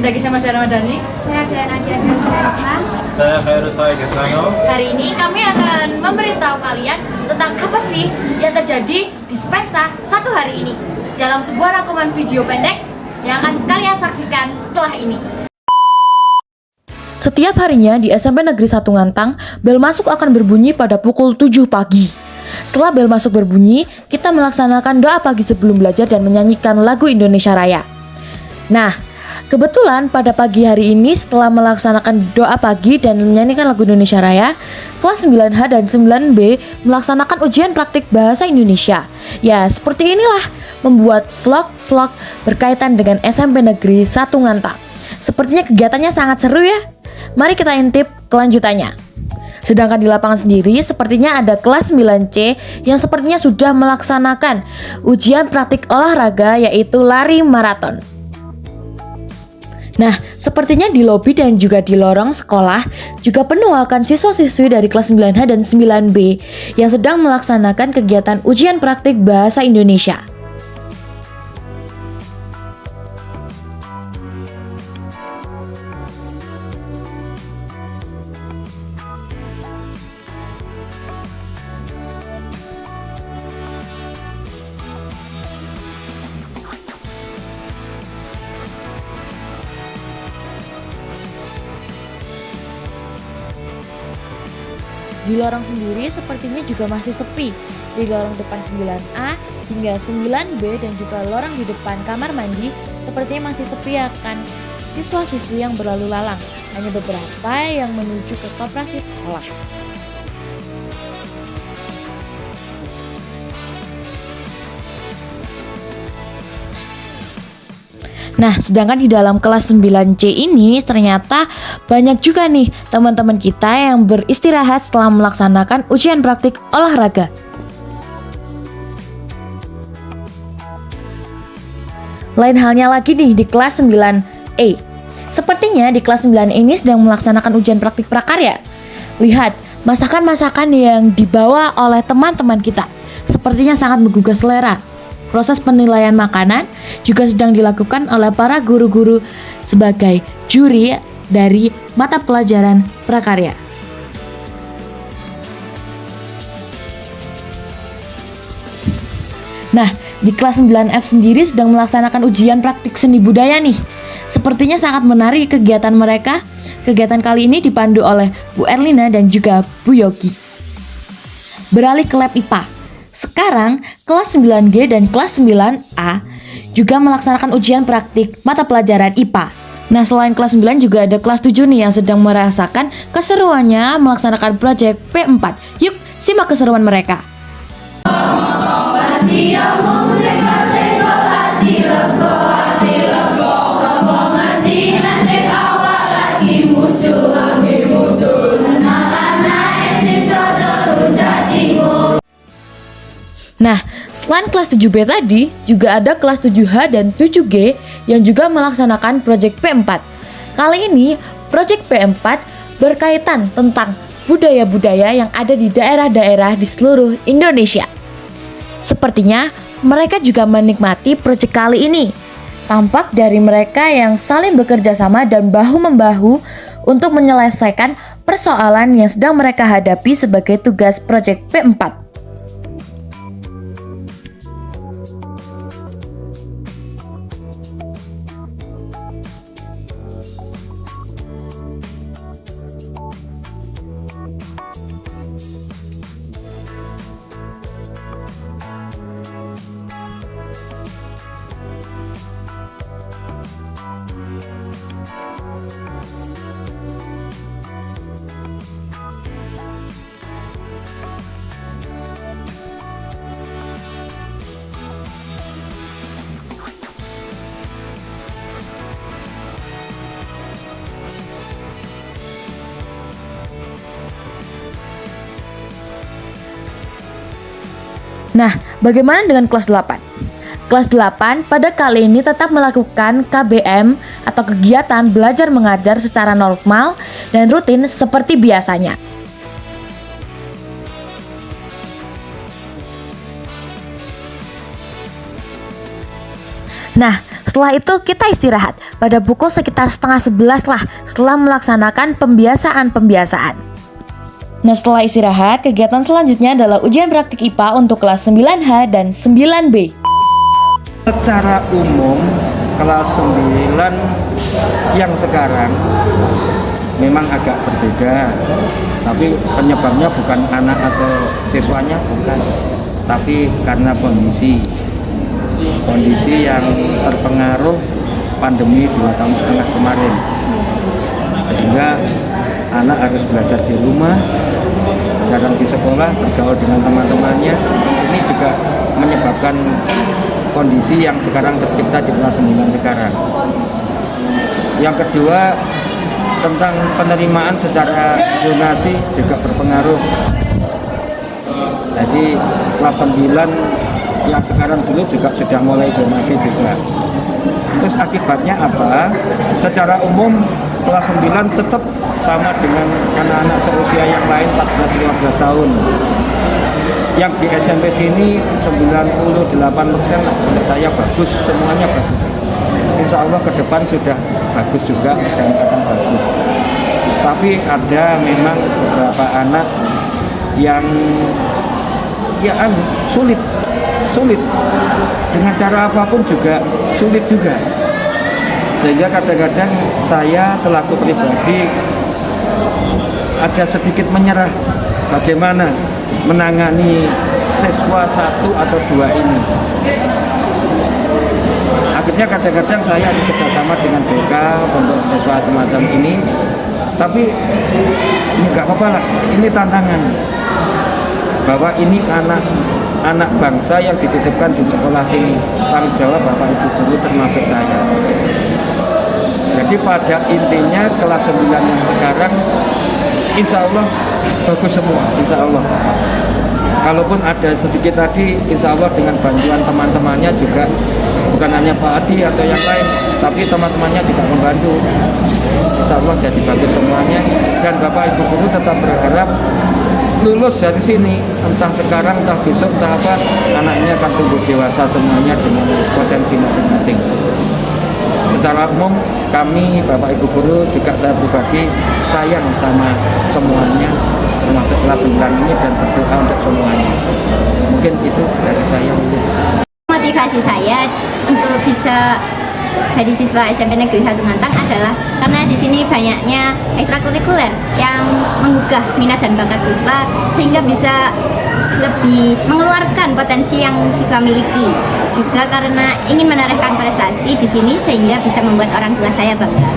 Mendaki sama saya Ramadhani. Saya Diana Dian Sarisma. Saya Khairul Said Gesano. Hari ini kami akan memberitahu kalian tentang apa sih yang terjadi di Spensa satu hari ini dalam sebuah rangkuman video pendek yang akan kalian saksikan setelah ini. Setiap harinya di SMP Negeri 1 Ngantang, bel masuk akan berbunyi pada pukul 7 pagi. Setelah bel masuk berbunyi, kita melaksanakan doa pagi sebelum belajar dan menyanyikan lagu Indonesia Raya. Nah, kebetulan pada pagi hari ini setelah melaksanakan doa pagi dan menyanyikan lagu Indonesia Raya, kelas 9H dan 9B melaksanakan ujian praktik bahasa Indonesia. Ya, seperti inilah membuat vlog-vlog berkaitan dengan SMP Negeri 1 Ngantang. Sepertinya kegiatannya sangat seru ya. Mari kita intip kelanjutannya. Sedangkan di lapangan sendiri sepertinya ada kelas 9C yang sepertinya sudah melaksanakan ujian praktik olahraga yaitu lari maraton. Nah, sepertinya di lobi dan juga di lorong sekolah juga penuh akan siswa-siswi dari kelas 9H dan 9B yang sedang melaksanakan kegiatan ujian praktik bahasa Indonesia. Di lorong sendiri sepertinya juga masih sepi. Di lorong depan 9A hingga 9B dan juga lorong di depan kamar mandi sepertinya masih sepi akan siswa-siswi yang berlalu lalang. Hanya beberapa yang menuju ke koperasi sekolah. Nah, sedangkan di dalam kelas 9C ini ternyata banyak juga nih teman-teman kita yang beristirahat setelah melaksanakan ujian praktik olahraga. Lain halnya lagi nih di kelas 9E. Sepertinya di kelas 9 ini sedang melaksanakan ujian praktik prakarya. Lihat, masakan-masakan yang dibawa oleh teman-teman kita sepertinya sangat menggugah selera. Proses penilaian makanan juga sedang dilakukan oleh para guru-guru sebagai juri dari mata pelajaran prakarya. Nah, di kelas 9F sendiri sedang melaksanakan ujian praktik seni budaya nih. Sepertinya sangat menarik kegiatan mereka. Kegiatan kali ini dipandu oleh Bu Erlina dan juga Bu Yogi. Beralih ke lab IPA. Sekarang, kelas 9G dan kelas 9A juga melaksanakan ujian praktik mata pelajaran IPA. Nah, selain kelas 9 juga ada kelas 7 nih yang sedang merasakan keseruannya melaksanakan proyek P4. Yuk, simak keseruan mereka. Nah, selain kelas 7B tadi, juga ada kelas 7H dan 7G yang juga melaksanakan proyek P4. Kali ini, proyek P4 berkaitan tentang budaya-budaya yang ada di daerah-daerah di seluruh Indonesia. Sepertinya, mereka juga menikmati proyek kali ini. Tampak dari mereka yang saling bekerja sama dan bahu-membahu untuk menyelesaikan persoalan yang sedang mereka hadapi sebagai tugas proyek P4. Nah, bagaimana dengan kelas 8? Kelas 8 pada kali ini tetap melakukan KBM atau kegiatan belajar mengajar secara normal dan rutin seperti biasanya. Nah, Setelah itu kita istirahat pada pukul sekitar setengah 11 lah setelah melaksanakan pembiasaan. Nah, setelah istirahat, kegiatan selanjutnya adalah ujian praktik IPA untuk kelas 9H dan 9B. Secara umum, kelas 9 yang sekarang memang agak berbeda, tapi penyebabnya bukan anak atau siswanya, bukan, tapi karena kondisi yang terpengaruh pandemi 2,5 tahun kemarin, sehingga anak harus belajar di rumah, jarang di sekolah, bergaul dengan teman-temannya. Ini juga menyebabkan kondisi yang sekarang tercipta di kelas 9 sekarang. Yang kedua, tentang penerimaan secara zonasi juga berpengaruh. Jadi kelas 9 yang sekarang dulu juga sudah mulai zonasi juga. Terus akibatnya apa? Secara umum kelas 9 tetap sama dengan anak-anak seusia yang lain 14-15 tahun. Yang di SMP sini 98% menurut saya bagus, semuanya bagus. Insya Allah ke depan sudah bagus juga dan akan bagus. Tapi ada memang beberapa anak yang sulit dengan cara apapun juga sulit juga, sehingga kadang-kadang saya selaku pribadi ada sedikit menyerah bagaimana menangani siswa 1 atau 2 ini. Akhirnya kadang-kadang saya bekerjasama dengan BK untuk siswa semacam ini, tapi ini nggak apa-apa lah, ini tantangan bahwa ini anak bangsa yang dititipkan di sekolah sini, tanggung jawab Bapak Ibu guru termasuk saya. Jadi pada intinya kelas 9 yang sekarang insya Allah bagus semua, insya Allah. Kalaupun ada sedikit tadi, insya Allah dengan bantuan teman-temannya juga, bukan hanya Pak Adi atau yang lain, tapi teman-temannya juga membantu. Insya Allah jadi bagus semuanya, dan Bapak Ibu guru tetap berharap lulus dari sini, entah sekarang, entah besok, entah apa, anaknya akan tumbuh dewasa semuanya dengan potensi masing-masing. Secara umum kami Bapak Ibu guru juga saya pribadi sayang sama semuanya, termasuk kelas 9 ini, dan berdoa untuk semuanya. Mungkin itu dari saya. Motivasi saya untuk bisa jadi siswa SMP Negeri 1 Ngantang adalah karena di sini banyaknya ekstrakurikuler yang menggugah minat dan bakat siswa, sehingga bisa lebih mengeluarkan potensi yang siswa miliki. Juga karena ingin menorehkan prestasi di sini, sehingga bisa membuat orang tua saya bangga.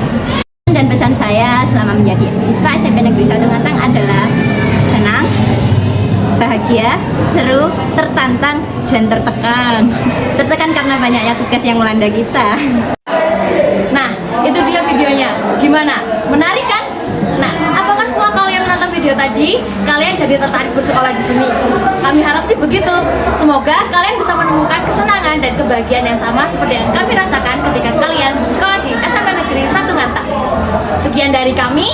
Dan pesan saya selama menjadi siswa SMP Negeri 1 Ngantang adalah senang, bahagia, seru, tertantang, dan tertekan. Tertekan karena banyaknya tugas yang melanda kita. Nah, itu dia videonya. Gimana? Menarik kan? Nah, apakah setelah kalian menonton video tadi, kalian jadi tertarik bersekolah di sini? Kami harap sih begitu. Semoga kalian bisa menemukan kesenangan dan kebahagiaan yang sama seperti yang kami rasakan ketika kalian bersekolah di SMP Negeri 1 Ngantang. Sekian dari kami.